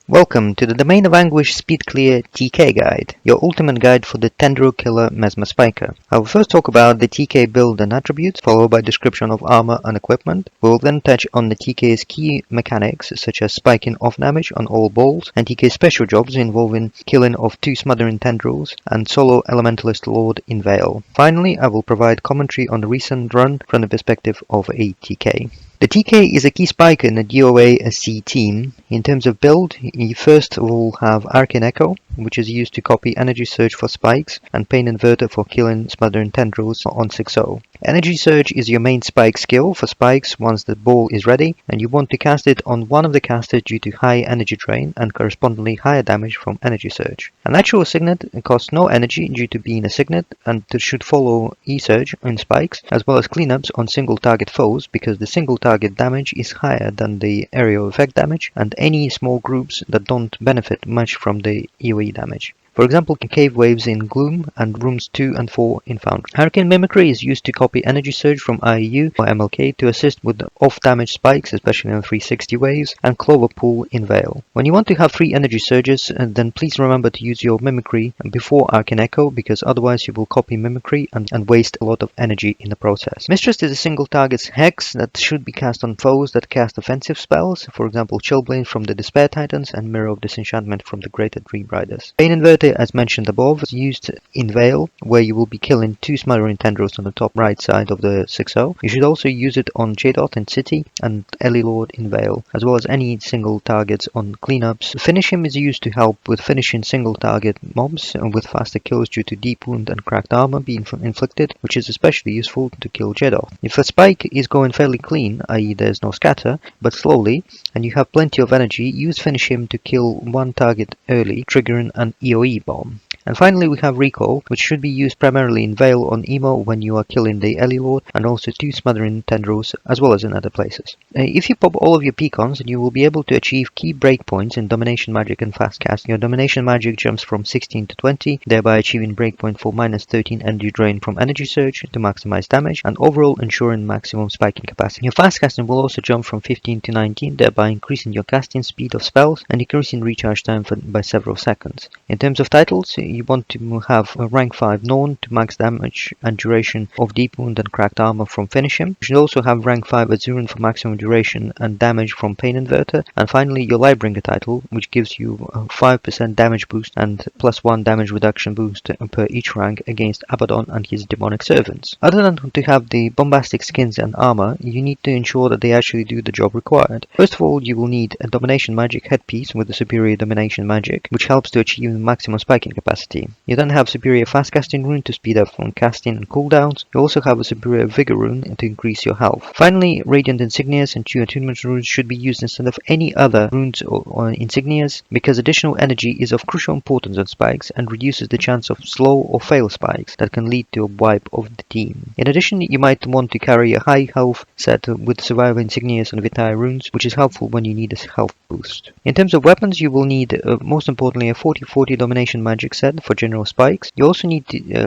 Welcome to the Domain of Anguish Speed Clear TK Guide, your ultimate guide for the Tendril Killer Mesmer Spiker. I will first talk about the TK build and attributes, followed by description of armor and equipment. We will then touch on the TK's key mechanics, such as spiking off damage on all balls, and TK's special jobs involving killing of 2 Smothering Tendrils and solo Elementalist Lord in Veil. Finally, I will provide commentary on the recent run from the perspective of a TK. The TK is a key spiker in the DoASC team. In terms of build, you first of all have Arcane Echo, which is used to copy Energy Surge for spikes, and Pain Inverter for killing Smothering Tendrils on 6-0. Energy Surge is your main spike skill for spikes once the ball is ready, and you want to cast it on one of the casters due to high energy drain and correspondingly higher damage from Energy Surge. An actual Signet costs no energy due to being a Signet, and should follow E-Surge in spikes, as well as cleanups on single target foes, because the single target damage is higher than the area of effect damage, and any small groups that don't benefit much from the EOE damage. For example, Cave Waves in Gloom and Rooms 2 and 4 in Foundry. Hurricane Mimicry is used to copy Energy Surge from IEU or MLK to assist with off-damage spikes, especially in 360 waves, and Clover Pool in Veil. When you want to have 3 Energy Surges, then please remember to use your Mimicry before Arcane Echo, because otherwise you will copy Mimicry and waste a lot of energy in the process. Mistress is a single target's Hex that should be cast on foes that cast offensive spells, for example Chillblade from the Despair Titans and Mirror of Disenchantment from the Greater Dream Riders. Pain Inverter, as mentioned above, is used in Veil, where you will be killing 2 Smothering Tendrils on the top right side of the 6-0. You should also use it on J-Dot in City and Ellie Lord in Veil, as well as any single targets on cleanups. Finish Him is used to help with finishing single target mobs with faster kills due to deep wound and cracked armor being inflicted, which is especially useful to kill J-Dot. If a spike is going fairly clean, i.e. there's no scatter, but slowly, and you have plenty of energy, use Finish Him to kill one target early, triggering an EOE bomb. And finally we have Recall, which should be used primarily in Veil on Emo when you are killing the Ellie Lord, and also 2 Smothering Tendrils, as well as in other places. If you pop all of your Pecons, you will be able to achieve key breakpoints in Domination Magic and Fast Cast. Your Domination Magic jumps from 16 to 20, thereby achieving breakpoint for minus 13 energy drain from Energy Surge to maximize damage, and overall ensuring maximum spiking capacity. Your Fast Casting will also jump from 15 to 19, thereby increasing your casting speed of spells and decreasing recharge time by several seconds. In terms of titles, you want to have a rank 5 Known to max damage and duration of deep wound and cracked armor from Finish Him. You should also have rank 5 Azuran for maximum duration and damage from Pain Inverter. And finally your Lightbringer title, which gives you a 5% damage boost and +1 damage reduction boost per each rank against Abaddon and his demonic servants. Other than to have the bombastic skins and armor, you need to ensure that they actually do the job required. First of all, you will need a Domination Magic headpiece with a superior Domination Magic, which helps to achieve maximum spiking capacity. You then have superior fast casting rune to speed up on casting and cooldowns. You also have a superior vigor rune to increase your health. Finally, radiant insignias and 2 attunement runes should be used instead of any other runes or insignias, because additional energy is of crucial importance on spikes and reduces the chance of slow or fail spikes that can lead to a wipe of the team. In addition, you might want to carry a high health set with survivor insignias and Vitae runes, which is helpful when you need a health boost. In terms of weapons, you will need most importantly a 40-40 Domination Magic set for general spikes. You also need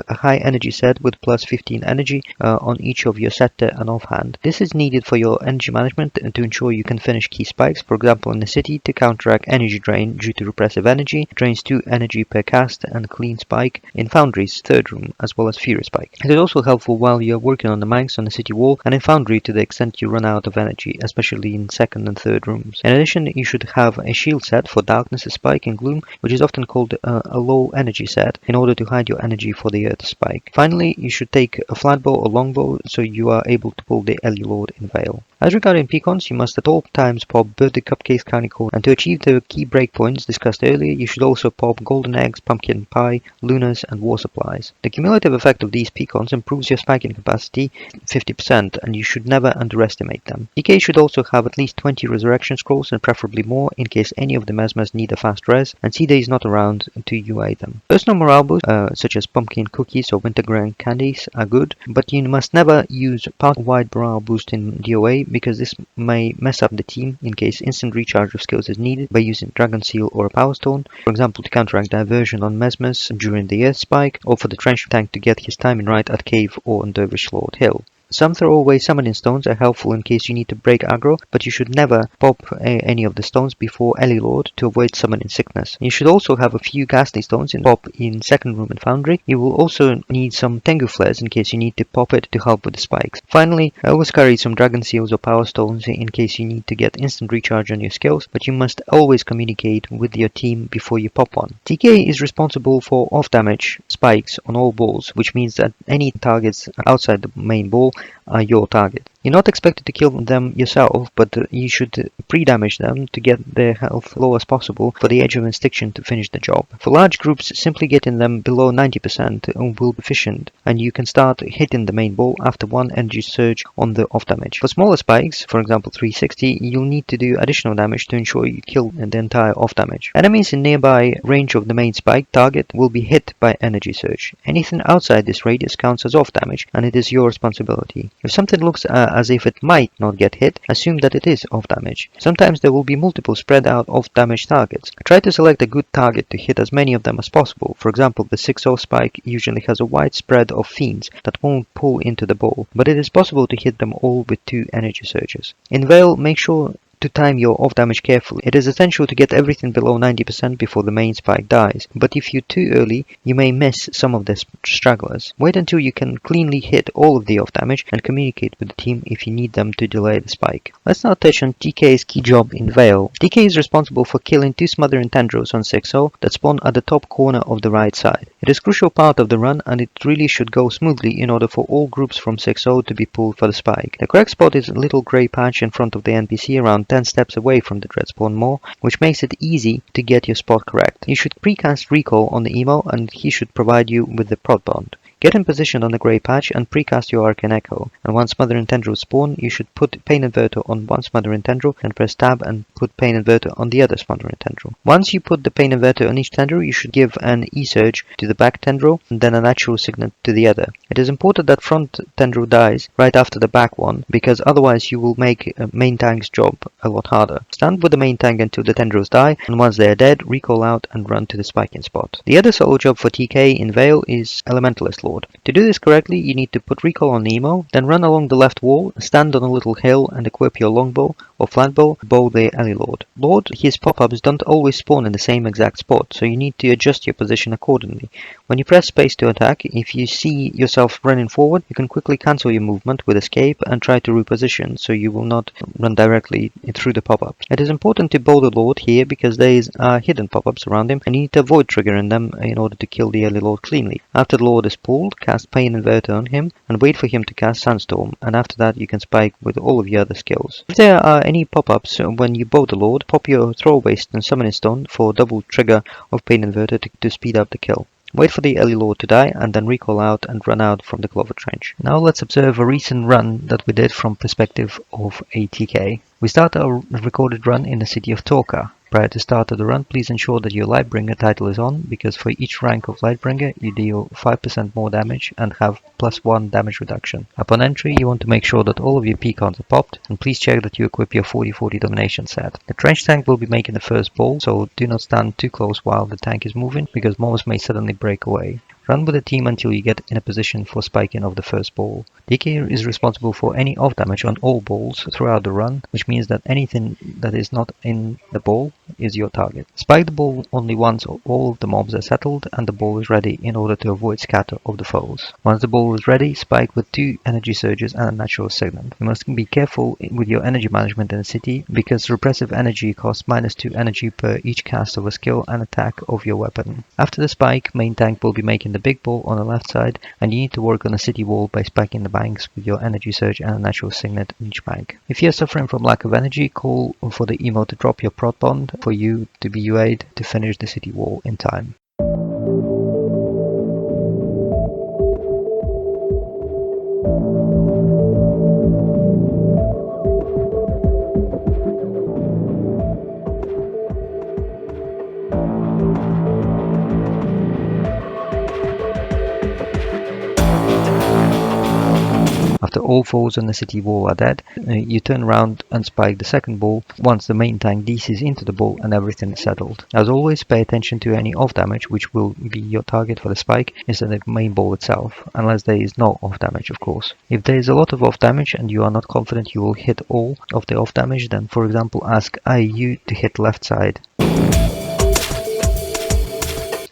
a high energy set with plus 15 energy on each of your setter and offhand. This is needed for your energy management and to ensure you can finish key spikes, for example in the city to counteract energy drain due to repressive energy, drains 2 energy per cast, and clean spike in Foundry's 3rd room, as well as Fury Spike. It is also helpful while you are working on the manx on the city wall and in Foundry to the extent you run out of energy, especially in 2nd and 3rd rooms. In addition, you should have a shield set for Darkness Spike in Gloom, which is often called a low energy set, in order to hide your energy for the Earth Spike. Finally, you should take a flatbow or longbow so you are able to pull the Ellie Lord in Veil. As regarding Pecons, you must at all times pop Birthday Cupcakes Carnicle, and to achieve the key breakpoints discussed earlier, you should also pop Golden Eggs, Pumpkin Pie, Lunas, and War Supplies. The cumulative effect of these Pecons improves your spiking capacity 50%, and you should never underestimate them. DK should also have at least 20 Resurrection Scrolls, and preferably more in case any of the Mesmers need a fast res, and C-Day is not around to UA them. Personal morale boosts, such as pumpkin cookies or wintergreen candies, are good, but you must never use part-wide morale boost in DOA, because this may mess up the team in case instant recharge of skills is needed by using Dragon Seal or a Power Stone, for example to counteract diversion on Mesmers during the Earth Spike, or for the Trench Tank to get his timing right at Cave or on Dervish Lord Hill. Some throwaway summoning stones are helpful in case you need to break aggro, but you should never pop any of the stones before Ellie Lord to avoid summoning sickness. You should also have a few ghastly stones in pop in second room and Foundry. You will also need some Tengu flares in case you need to pop it to help with the spikes. Finally, I always carry some dragon seals or power stones in case you need to get instant recharge on your skills, but you must always communicate with your team before you pop one. TK is responsible for off damage spikes on all balls, which means that any targets outside the main ball are your target. You're not expected to kill them yourself, but you should pre-damage them to get their health low as possible for the Edge of Instinction to finish the job. For large groups, simply getting them below 90% will be efficient, and you can start hitting the main ball after one energy surge on the off damage. For smaller spikes, for example 360, you'll need to do additional damage to ensure you kill the entire off damage. Enemies in nearby range of the main spike target will be hit by energy surge. Anything outside this radius counts as off damage, and it is your responsibility. If something looks as if it might not get hit, assume that it is off damage. Sometimes there will be multiple spread out off damage targets. Try to select a good target to hit as many of them as possible. For example, the 6-0 spike usually has a wide spread of fiends that won't pull into the ball, but it is possible to hit them all with 2 energy surges. In Veil, make sure to time your off damage carefully. It is essential to get everything below 90% before the main spike dies, but if you're too early, you may miss some of the stragglers. Wait until you can cleanly hit all of the off damage and communicate with the team if you need them to delay the spike. Let's now touch on TK's key job in Veil. TK is responsible for killing 2 Smothering Tendrils on 6-0 that spawn at the top corner of the right side. It is a crucial part of the run, and it really should go smoothly in order for all groups from 6-0 to be pulled for the spike. The correct spot is a little grey patch in front of the NPC around 10 steps away from the dread spawn more, which makes it easy to get your spot correct. You should precast recall on the emo, and he should provide you with the prod bond. Get in position on the grey patch and precast your Arcane Echo, and once Smothering Tendrils spawn, you should put Pain Inverter on one Smothering Tendril and press tab and put Pain Inverter on the other Smothering Tendril. Once you put the Pain Inverter on each Tendril, you should give an E-Surge to the back Tendril and then a natural signet to the other. It is important that front Tendril dies right after the back one, because otherwise you will make main tank's job a lot harder. Stand with the main tank until the Tendrils die, and once they are dead, recall out and run to the spiking spot. The other solo job for TK in Veil is Elementalist Lord. To do this correctly, you need to put recall on Nemo, then run along the left wall, stand on a little hill and equip your longbow or flatbow to bow the Ellie Lord. His pop-ups don't always spawn in the same exact spot, so you need to adjust your position accordingly. When you press space to attack, if you see yourself running forward, you can quickly cancel your movement with escape and try to reposition so you will not run directly through the pop-up. It is important to bow the Lord here because there are hidden pop-ups around him and you need to avoid triggering them in order to kill the Ellie Lord cleanly. After the Lord is pulled, cast Pain Inverter on him and wait for him to cast Sandstorm, and after that you can spike with all of your other skills. If there are any pop-ups when you bow the Lord, pop your Throwaway and Summoning Stone for double trigger of Pain Inverter to speed up the kill. Wait for the Ellie Lord to die and then recall out and run out from the Clover Trench. Now let's observe a recent run that we did from perspective of ATK. We start our recorded run in the city of Torc'qua. Prior to start of the run, please ensure that your Lightbringer title is on, because for each rank of Lightbringer, you deal 5% more damage and have +1 damage reduction. Upon entry, you want to make sure that all of your P-cons are popped, and please check that you equip your 40-40 domination set. The trench tank will be making the first ball, so do not stand too close while the tank is moving, because mobs may suddenly break away. Run with the team until you get in a position for spiking of the first ball. DK is responsible for any off damage on all balls throughout the run, which means that anything that is not in the ball is your target. Spike the ball only once all of the mobs are settled and the ball is ready in order to avoid scatter of the foes. Once the ball is ready, spike with 2 energy surges and a natural signet. You must be careful with your energy management in the city, because repressive energy costs -2 energy per each cast of a skill and attack of your weapon. After the spike, main tank will be making the big ball on the left side, and you need to work on the city wall by spiking the banks with your energy surge and a natural signet in each bank. If you're suffering from lack of energy, call for the emo to drop your prod bond for you to be UA'd to finish the city wall in time. After all foes on the city wall are dead, you turn around and spike the second ball once the main tank DCs into the ball and everything is settled. As always, pay attention to any off damage which will be your target for the spike instead of the main ball itself, unless there is no off damage of course. If there is a lot of off damage and you are not confident you will hit all of the off damage, then for example ask IU to hit left side.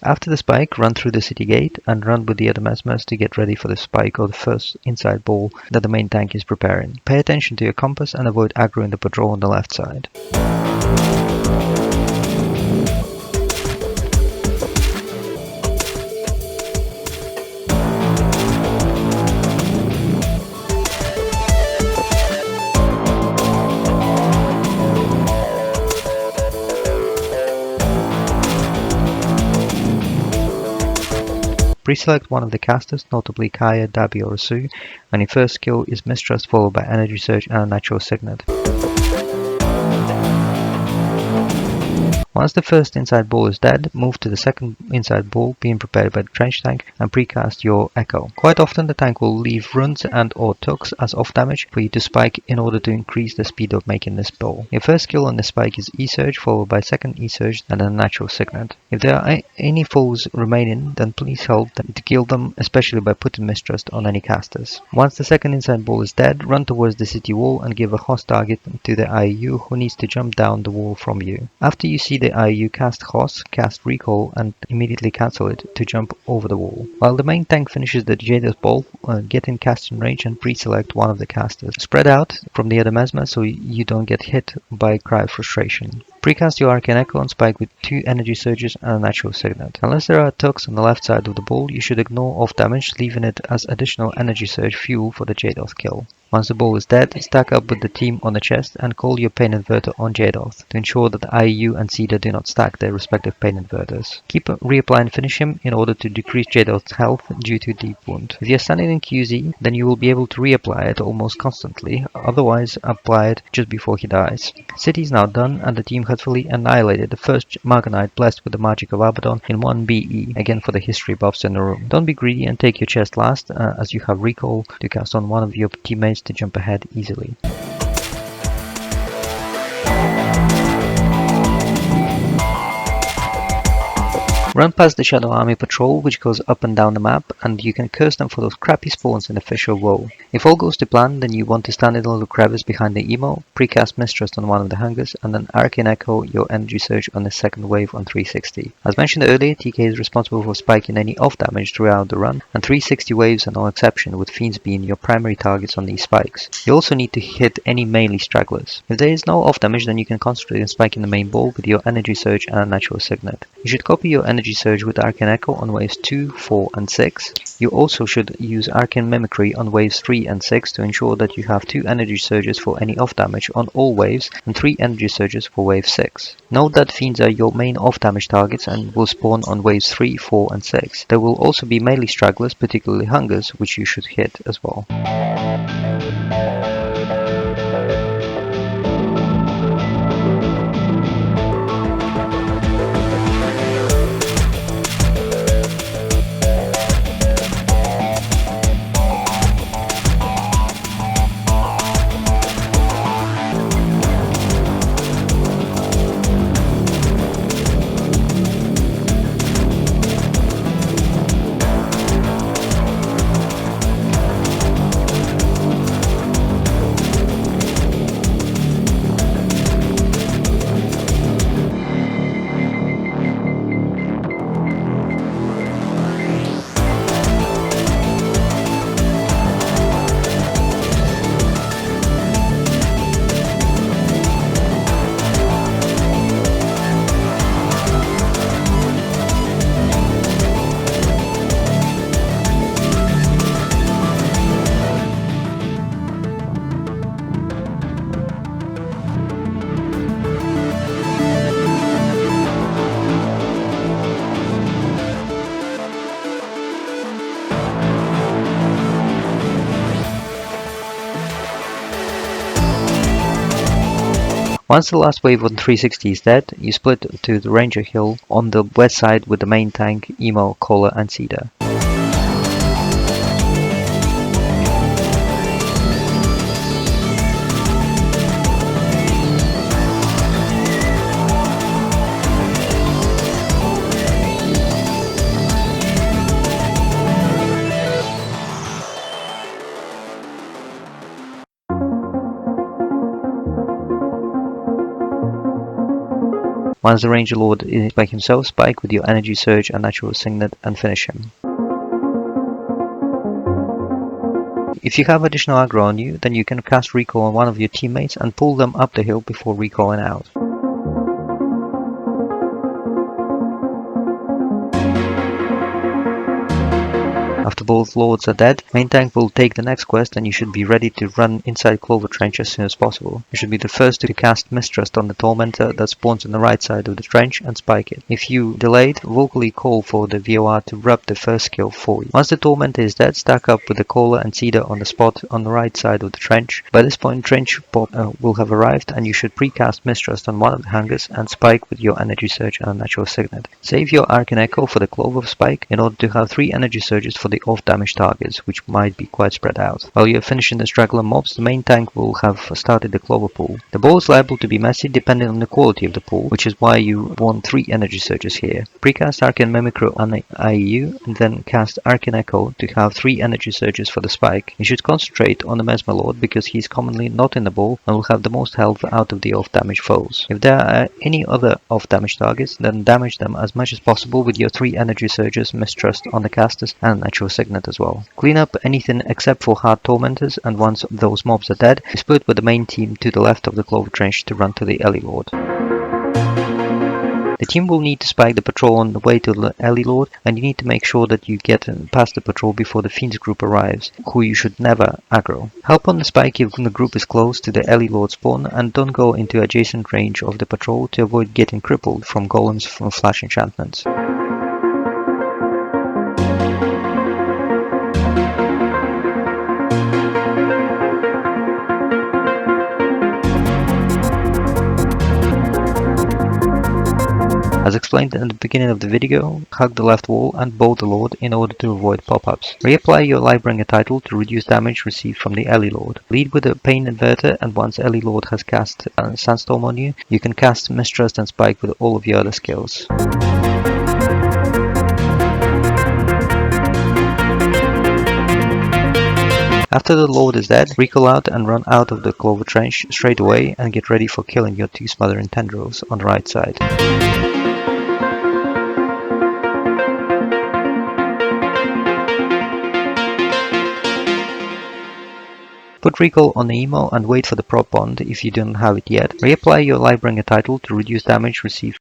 After the spike, run through the city gate and run with the other mesmers to get ready for the spike or the first inside ball that the main tank is preparing. Pay attention to your compass and avoid aggroing the patrol on the left side. Pre-select one of the casters, notably Kaya, Dabi or Su, and your first skill is Mistrust followed by Energy Surge and a Natural Signet. Once the first inside ball is dead, move to the second inside ball being prepared by the trench tank and precast your Echo. Quite often the tank will leave runes and or tucks as off damage for you to spike in order to increase the speed of making this ball. Your first skill on the spike is E-Surge followed by second E-Surge and a Natural Signet. If there are any foes remaining, then please help them to kill them, especially by putting Mistrust on any casters. Once the second inside ball is dead, run towards the city wall and give a host target to the IU who needs to jump down the wall from you. After you see the IU cast host, cast recall and immediately cancel it to jump over the wall. While the main tank finishes the JDOS ball, get in casting range and pre-select one of the casters. Spread out from the other mesmer so you don't get hit by Cry of Frustration. Precast your Arcane Echo and spike with 2 Energy Surges and a Natural Signet. Unless there are tucks on the left side of the ball, you should ignore off damage, leaving it as additional Energy Surge fuel for the JDOS kill. Once the ball is dead, stack up with the team on the chest and call your Pain Inverter on JDOS to ensure that IU and Cedar do not stack their respective Pain Inverters. Keep reapply and finish him in order to decrease JDOS health due to Deep Wound. If you're standing in QZ, then you will be able to reapply it almost constantly, otherwise apply it just before he dies. City is now done and the team has fully annihilated the first Marganite blessed with the magic of Abaddon in 1 BE, again for the history buffs in the room. Don't be greedy and take your chest last, as you have recall to cast on one of your teammates to jump ahead easily. Run past the Shadow Army patrol which goes up and down the map, and you can curse them for those crappy spawns in the Fish of Woe. If all goes to plan, then you want to stand in a little crevice behind the emo, precast Mistrust on one of the hungers, and then Arcane Echo your Energy Surge on the second wave on 360. As mentioned earlier, TK is responsible for spiking any off damage throughout the run, and 360 waves are no exception, with Fiends being your primary targets on these spikes. You also need to hit any melee stragglers. If there is no off damage, then you can concentrate on spiking the main ball with your Energy Surge and a Natural Signet. You should copy your Energy Surge with Arcane Echo on waves 2, 4 and 6. You also should use Arcane Mimicry on waves 3 and 6 to ensure that you have 2 Energy Surges for any off damage on all waves and 3 Energy Surges for wave 6. Note that Fiends are your main off damage targets and will spawn on waves 3, 4 and 6. There will also be melee stragglers, particularly hungers, which you should hit as well. Once the last wave on 360 is dead, you split to the Ranger Hill on the west side with the main tank, Emo, Cola and Cedar. Once the Ranger Lord is by himself, spike with your energy surge and natural signet and finish him. If you have additional aggro on you, then you can cast recall on one of your teammates and pull them up the hill before recalling out. After both lords are dead, main tank will take the next quest and you should be ready to run inside Clover Trench as soon as possible. You should be the first to cast Mistrust on the Tormentor that spawns on the right side of the trench and spike it. If you delayed, vocally call for the VOR to rub the first skill for you. Once the Tormentor is dead, stack up with the Caller and Cedar on the spot on the right side of the trench. By this point, Trench Pop will have arrived and you should precast Mistrust on one of the hangars and spike with your Energy Surge and a Natural Signet. Save your Arcane Echo for the Clover spike in order to have 3 Energy Surges for the off damage targets, which might be quite spread out. While you're finishing the straggler mobs, the main tank will have started the Clover pool. The ball is liable to be messy depending on the quality of the pool, which is why you want 3 energy surges here. Precast Arcane Mimicry on IEU and then cast Arcane Echo to have 3 energy surges for the spike. You should concentrate on the Mesmer Lord because he's commonly not in the ball and will have the most health out of the off damage foes. If there are any other off damage targets, then damage them as much as possible with your 3 energy surges, Mistrust on the casters and Natural Signet as well. Clean up anything except for hard tormentors, and once those mobs are dead, split with the main team to the left of the Clover Trench to run to the Ellie Lord. The team will need to spike the patrol on the way to the Ellie Lord, and you need to make sure that you get past the patrol before the Fiends group arrives, who you should never aggro. Help on the spike if the group is close to the Ellie Lord spawn, and don't go into adjacent range of the patrol to avoid getting crippled from golems from flash enchantments. As explained in the beginning of the video, hug the left wall and bow the Lord in order to avoid pop-ups. Reapply your Livebringer title to reduce damage received from the Ellie Lord. Lead with a Pain Inverter, and once Ellie Lord has cast Sandstorm on you, you can cast Mistrust and Spike with all of your other skills. After the Lord is dead, recall out and run out of the Clover Trench straight away and get ready for killing your 2 Smothering Tendrils on the right side. Put recall on the emo and wait for the prop bond if you don't have it yet. Reapply your Livebringer title to reduce damage received.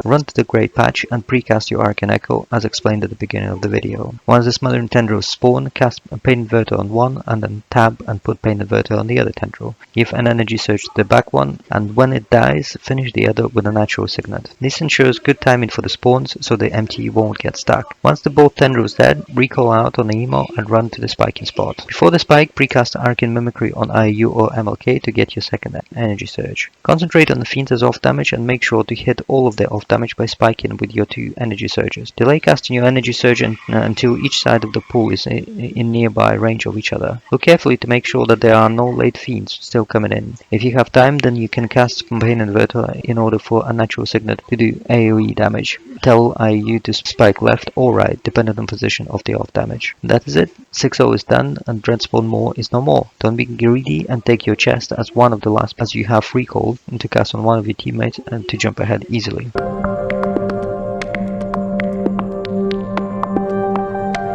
Run to the Great Patch and precast your Arcane Echo as explained at the beginning of the video. Once the Smothering Tendrils spawn, cast a Pain Inverter on one and then tab and put Pain Inverter on the other Tendril. Give an energy surge to the back one, and when it dies, finish the other with a Natural Signet. This ensures good timing for the spawns so the MT won't get stuck. Once the both Tendrils dead, recall out on the emo and run to the spiking spot. Before the spike, precast Arcane Mimicry on IU or MLK to get your second energy surge. Concentrate on the Fiends as off damage and make sure to hit all of their off damage by spiking with your 2 energy surges. Delay casting your energy surge until each side of the pool is in nearby range of each other. Look carefully to make sure that there are no late Fiends still coming in. If you have time, then you can cast Pain Inverter in order for a Natural Signet to do AoE damage. Tell IU to spike left or right, depending on position of the off damage. That is it. 6-0 is done and Dreadspawn more is no more. Don't be greedy and take your chest as one of the last, as you have free call to cast on one of your teammates and to jump ahead easily.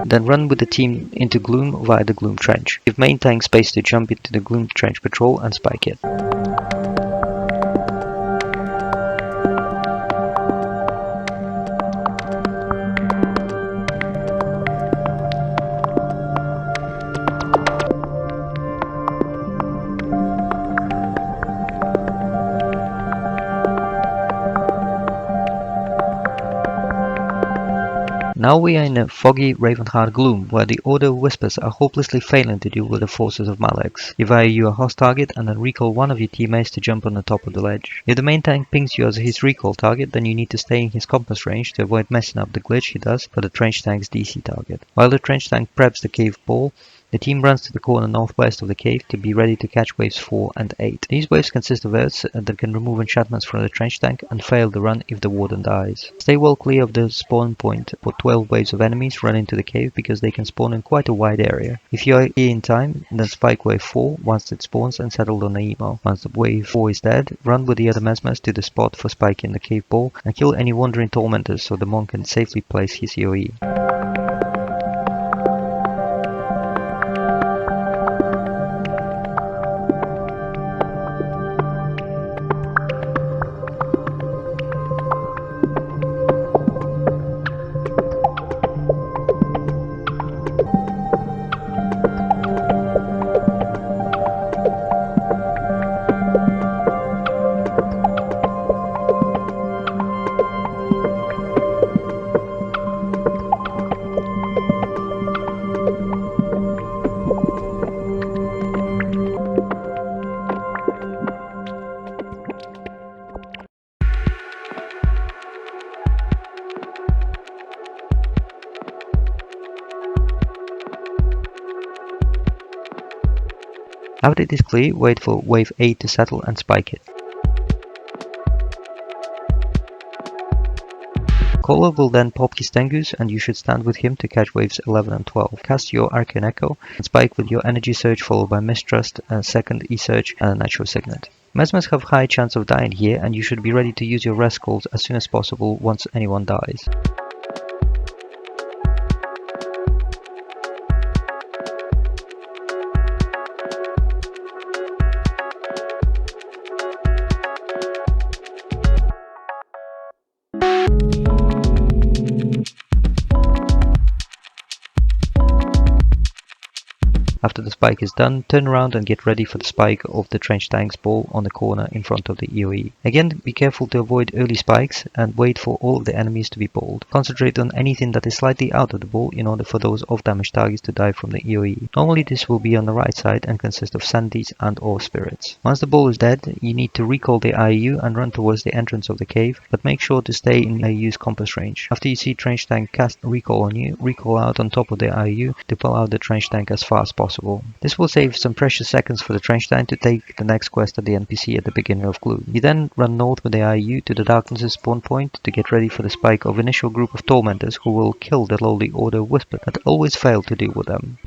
Then run with the team into Gloom via the Gloom Trench. Give main tank space to jump into the Gloom Trench patrol and spike it. Now we are in a foggy Ravenheart Gloom, where the Order Whispers are hopelessly failing to deal with the forces of Malex. Give IU a host target and then recall one of your teammates to jump on the top of the ledge. If the main tank pings you as his recall target, then you need to stay in his compass range to avoid messing up the glitch he does for the trench tank's DC target. While the trench tank preps the cave ball, The team runs to the corner northwest of the cave to be ready to catch waves 4 and 8. These waves consist of earths that can remove enchantments from the trench tank and fail the run if the warden dies. Stay well clear of the spawn point for 12 waves of enemies run into the cave because they can spawn in quite a wide area. If you are here in time, then spike wave 4 once it spawns and settle on the emo. Once the wave 4 is dead, run with the other mesmers to the spot for spiking the cave ball and kill any wandering tormentors so the monk can safely place his EOE. After it is clear, wait for wave 8 to settle and spike it. Caller will then pop his Tengus and you should stand with him to catch waves 11 and 12. Cast your Arcane Echo and spike with your Energy Surge followed by Mistrust, a second E-Surge and a Natural Signet. Mesmers have high chance of dying here and you should be ready to use your rest calls as soon as possible once anyone dies. After the spike is done, turn around and get ready for the spike of the trench tank's ball on the corner in front of the EOE. Again, be careful to avoid early spikes and wait for all of the enemies to be balled. Concentrate on anything that is slightly out of the ball in order for those off-damage targets to die from the EOE. Normally this will be on the right side and consist of Sandies and or Spirits. Once the ball is dead, you need to recall the IU and run towards the entrance of the cave, but make sure to stay in IU's compass range. After you see trench tank cast recall on you, recall out on top of the IU to pull out the trench tank as fast as possible. This will save some precious seconds for the trench tank to take the next quest at the NPC at the beginning of Gloom. You then run north with the IU to the Darkness's spawn point to get ready for the spike of initial group of tormentors who will kill the lowly Order Whisper that always fail to deal with them.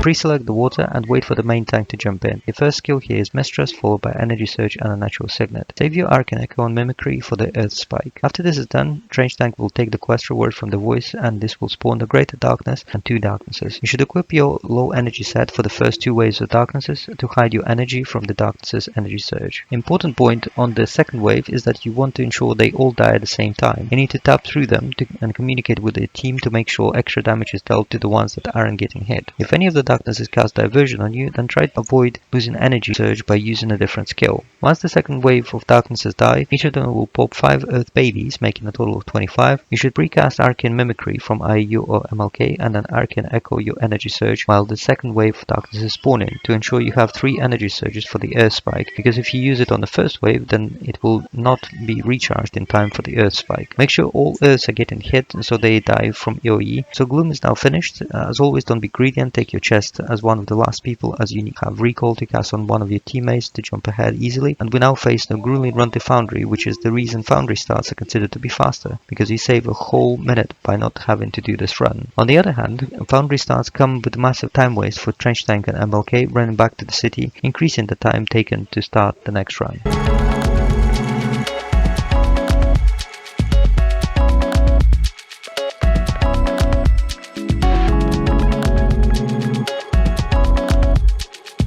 Pre-select the water and wait for the main tank to jump in. Your first skill here is Mistress followed by Energy Surge and a Natural Signet. Save your Arcane Echo and Mimicry for the Earth Spike. After this is done, Trench Tank will take the quest reward from the voice and this will spawn the Greater Darkness and 2 Darknesses. You should equip your low energy set for the first 2 waves of Darknesses to hide your energy from the Darkness's Energy Surge. Important point on the second wave is that you want to ensure they all die at the same time. You need to tap through them and communicate with the team to make sure extra damage is dealt to the ones that aren't getting hit. If any of the Darknesses cast Diversion on you, then try to avoid losing Energy Surge by using a different skill. Once the second wave of Darknesses die, each of them will pop 5 Earth Babies, making a total of 25. You should precast Arcane Mimicry from IU or MLK and then Arcane Echo your Energy Surge while the second wave of Darknesses spawn in to ensure you have 3 Energy Surges for the Earth Spike, because if you use it on the first wave, then it will not be recharged in time for the Earth Spike. Make sure all Earths are getting hit so they die from EOE. So Gloom is now finished. As always, don't be greedy and take your chest as one of the last people, as you have recall to cast on one of your teammates to jump ahead easily. And we now face the grueling run to Foundry, which is the reason Foundry starts are considered to be faster, because you save a whole minute by not having to do this run. On the other hand, Foundry starts come with massive time waste for Trench Tank and MLK running back to the city, increasing the time taken to start the next run.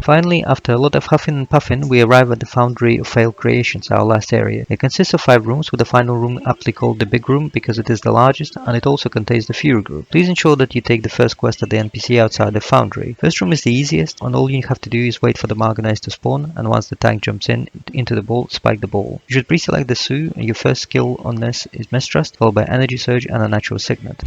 Finally, after a lot of huffing and puffing, we arrive at the Foundry of Failed Creations, our last area. It consists of 5 rooms, with the final room aptly called the Big Room because it is the largest, and it also contains the Fury Group. Please ensure that you take the first quest at the NPC outside the Foundry. First room is the easiest, and all you have to do is wait for the Marganites to spawn, and once the tank jumps into the ball, spike the ball. You should pre-select the Sue, and your first skill on this is Mistrust, followed by Energy Surge and a Natural Signet.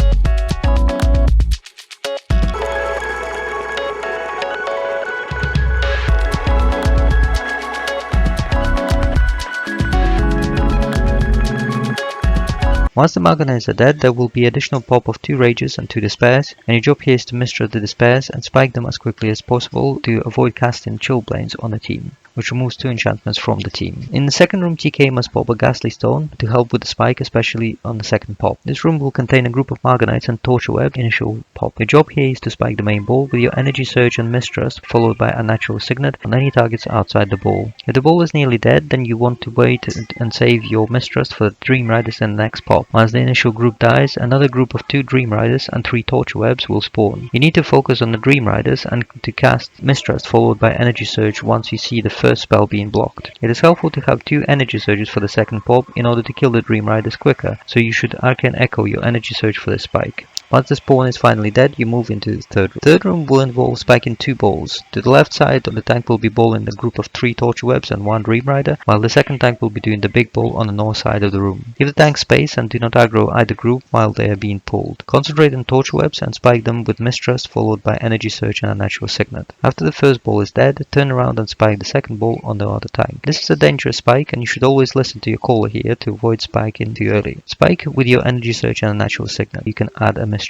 Once the Marganites are dead, there will be additional pop of 2 Rages and 2 Despairs, and your job here is to mistrust the Despairs and spike them as quickly as possible to avoid casting Chillblains on the team, which removes 2 enchantments from the team. In the second room, TK must pop a Ghastly Stone to help with the spike, especially on the second pop. This room will contain a group of Marganites and Torc'qua Web initial pop. Your job here is to spike the main ball with your Energy Surge and Mistrust, followed by a Natural Signet on any targets outside the ball. If the ball is nearly dead, then you want to wait and save your Mistrust for the Dream Riders in the next pop. Once the initial group dies, another group of 2 Dream Riders and 3 Torc'qua Webs will spawn. You need to focus on the Dream Riders and to cast Mistrust followed by Energy Surge once you see the first spell being blocked. It is helpful to have 2 Energy Surges for the second pop in order to kill the Dream Riders quicker, so you should Arcane Echo your Energy Surge for the spike. Once the spawn is finally dead, you move into the third room. Third room will involve spiking 2 balls. To the left side of the tank will be balling a group of 3 Torc'qua Webs and 1 Dream Rider, while the second tank will be doing the big ball on the north side of the room. Give the tank space and do not aggro either group while they are being pulled. Concentrate on Torc'qua Webs and spike them with Mistrust followed by Energy Surge and a Natural Signet. After the first ball is dead, turn around and spike the second ball on the other tank. This is a dangerous spike and you should always listen to your caller here to avoid spiking too early. Spike with your Energy Surge and a Natural Signet. You can add a Mistrust.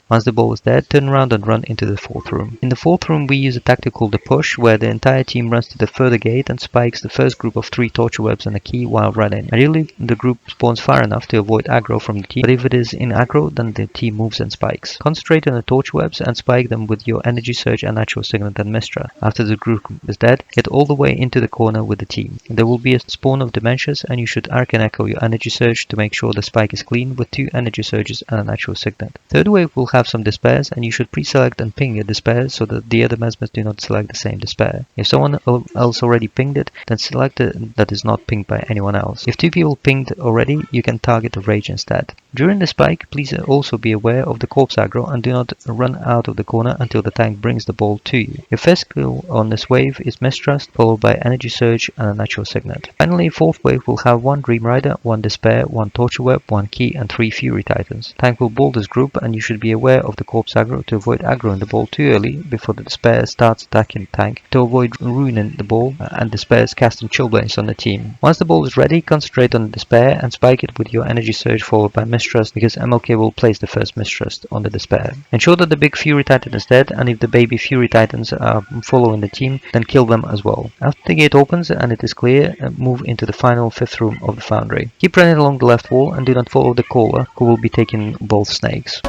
Once the ball is dead, turn around and run into the fourth room. In the fourth room, we use a tactic called the push, where the entire team runs to the further gate and spikes the first group of 3 Torc'qua Webs and a key while running. Ideally, the group spawns far enough to avoid aggro from the team, but if it is in aggro, then the team moves and spikes. Concentrate on the Torc'qua Webs and spike them with your Energy Surge and Natural Signet and Mistra. After the group is dead, get all the way into the corner with the team. There will be a spawn of Dementias and you should Arcane Echo your Energy Surge to make sure the spike is clean with 2 Energy Surges and a Natural Signet. Third wave will have some Despairs and you should pre-select and ping a Despair so that the other Mesmers do not select the same Despair. If someone else already pinged it, then select it that is not pinged by anyone else. If 2 people pinged already, you can target a Rage instead. During the spike, please also be aware of the corpse aggro and do not run out of the corner until the tank brings the ball to you. Your first skill on this wave is Mistrust, followed by Energy Surge and a Natural Signet. Finally, fourth wave will have 1 Dream Rider, 1 Despair, 1 Torc'qua Web, 1 Key and 3 Fury Titans. Tank will ball this group and you should be aware of the corpse aggro to avoid aggroing the ball too early before the Despair starts attacking the tank to avoid ruining the ball and Despairs casting Chillblains on the team. Once the ball is ready, concentrate on the Despair and spike it with your Energy Surge followed by Mistrust because MLK will place the first Mistrust on the Despair. Ensure that the big Fury Titan is dead and if the baby Fury Titans are following the team, then kill them as well. After the gate opens and it is clear, move into the final 5th room of the Foundry. Keep running along the left wall and do not follow the caller who will be taking both snakes.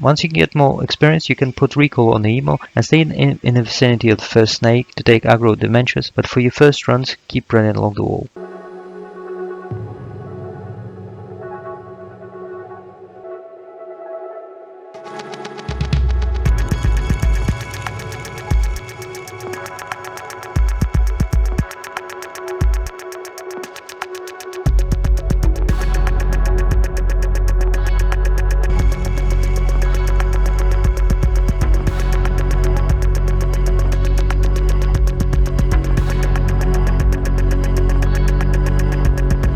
Once you get more experience, you can put recall on the emo and stay in the vicinity of the first snake to take aggro Dementias, but for your first runs, keep running along the wall.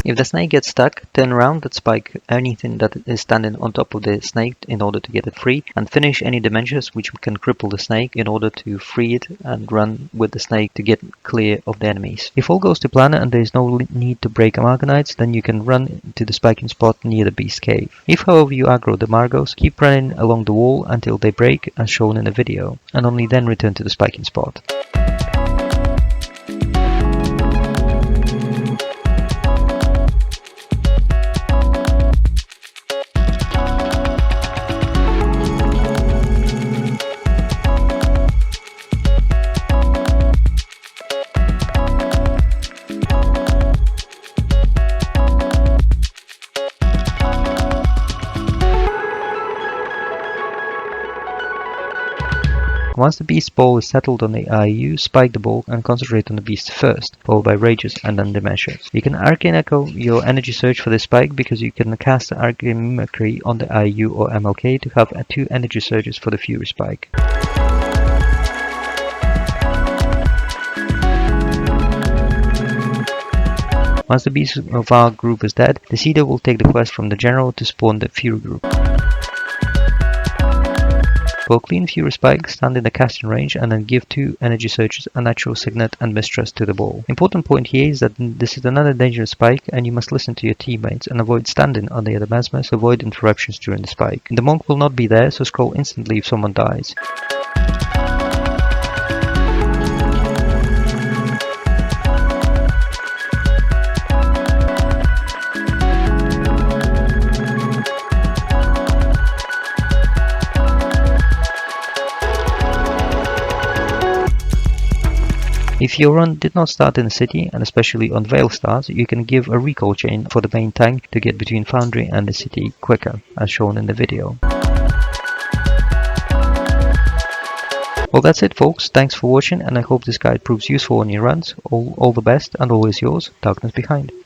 If the snake gets stuck, turn around and spike anything that is standing on top of the snake in order to get it free, and finish any Dementias which can cripple the snake in order to free it and run with the snake to get clear of the enemies. If all goes to plan and there is no need to break Amarganites, then you can run to the spiking spot near the Beast Cave. If however you aggro the Margos, keep running along the wall until they break as shown in the video, and only then return to the spiking spot. Once the beast's ball is settled on the IU, spike the ball and concentrate on the beast first, followed by rages and then the measures. You can Arcane Echo your energy surge for the spike because you can cast the Arcane Mimicry on the IU or MLK to have 2 energy surges for the Fury spike. Once the beast of our group is dead, the Seeder will take the quest from the general to spawn the Fury group. For clean Fury spike, stand in the casting range and then give 2 energy surges, a natural signet and mistress to the ball. Important point here is that this is another dangerous spike and you must listen to your teammates and avoid standing on the other mesmer to avoid interruptions during the spike. The monk will not be there, so scroll instantly if someone dies. If your run did not start in the city, and especially on Veil starts, you can give a recall chain for the main tank to get between Foundry and the city quicker, as shown in the video. Well, that's it folks, thanks for watching and I hope this guide proves useful on your runs. All the best and always yours, Darkness Behind.